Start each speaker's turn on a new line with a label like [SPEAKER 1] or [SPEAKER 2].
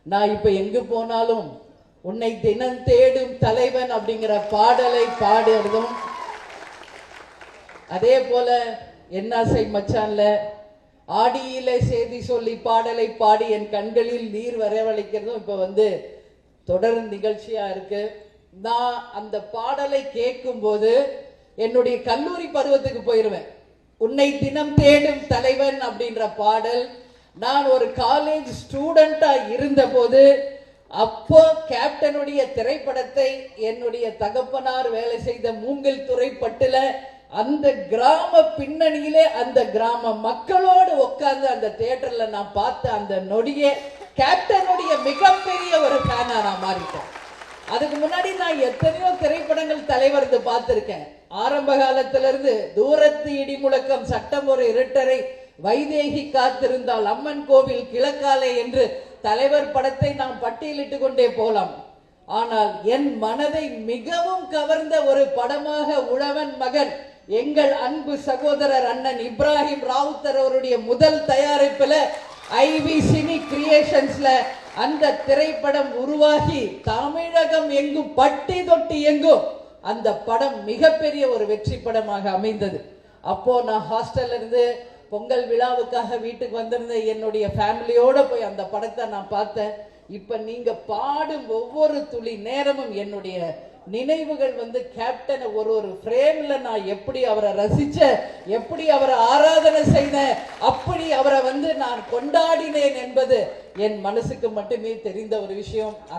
[SPEAKER 1] நான் இப்ப எங்கு போனாலும் உன்னை தினம் தேடும் தலைவன் அப்படிங்கிற பாடலை பாடுறதும், அதே போல என்னாசை மச்சான்ல ஆடியில செய்தி சொல்லி பாடலை பாடி என் கண்களில் நீர் வரவழைக்கிறதும் இப்ப தொடர் நிகழ்ச்சியா இருக்கு. நான் அந்த பாடலை கேட்கும் போது என்னுடைய கல்லூரி பருவத்துக்கு போயிருவேன். உன்னை தினம் தேடும் தலைவன் அப்படின்ற பாடல் நான் ஒரு காலேஜ் ஸ்டூடெண்டா இருந்த போது, அப்போ கேப்டனுடைய திரைப்படத்தை என்னுடைய தகப்பனார் வேலை செய்த மூங்கில் துறைப்பட்டுல அந்த கிராம பின்னணியிலே அந்த கிராம மக்களோடு உட்கார்ந்து அந்த தியேட்டர்ல நான் பார்த்த அந்த நொடியே கேப்டனுடைய மிகப்பெரிய ஒரு ஃபேனா நான் மாறிட்டேன். அதுக்கு முன்னாடி நான் எத்தனையோ திரைப்படங்கள் தலைவர் பார்த்திருக்கேன். ஆரம்ப காலத்திலிருந்து தூரத்து இடி முழக்கம், சட்டம் ஒரு இருட்டரை, வைதேகி காத்திருந்தால், அம்மன் கோவில் கிழக்காலே என்று தலைவர் படத்தை நாம் பட்டியலிட்டு கொண்டே போலாம். ஆனால் என் மனதை மிகவும் கவர்ந்த ஒரு படமாக உழவன் மகன், எங்கள் அன்பு சகோதரர் அண்ணன் இப்ராஹிம் ராவுத்தர் அவருடைய முதல் தயாரிப்புல ஐவி சினி கிரியேஷன்ஸ்ல அந்த திரைப்படம் உருவாகி தமிழகம் எங்கும் பட்டி தொட்டி எங்கும் அந்த படம் மிகப்பெரிய ஒரு வெற்றி படமாக அமைந்தது. அப்போ நான் ஹாஸ்டல்ல இருந்து பொங்கல் விழாவுக்காக வீட்டுக்கு வந்திருந்த என்னுடைய ஃபேமிலியோட போய் அந்த படத்தை நான் பார்த்தேன். இப்ப நீங்க பாடும் ஒவ்வொரு துளி நேரமும் என்னுடைய நினைவுகள் கேப்டன் ஒரு ஃப்ரேம்ல நான் எப்படி அவரை ரசிச்ச, எப்படி அவரை ஆராதனை செய்தேன், அப்படி அவரை நான் கொண்டாடினேன் என்பது என் மனசுக்கு மட்டுமே தெரிந்த ஒரு விஷயம்.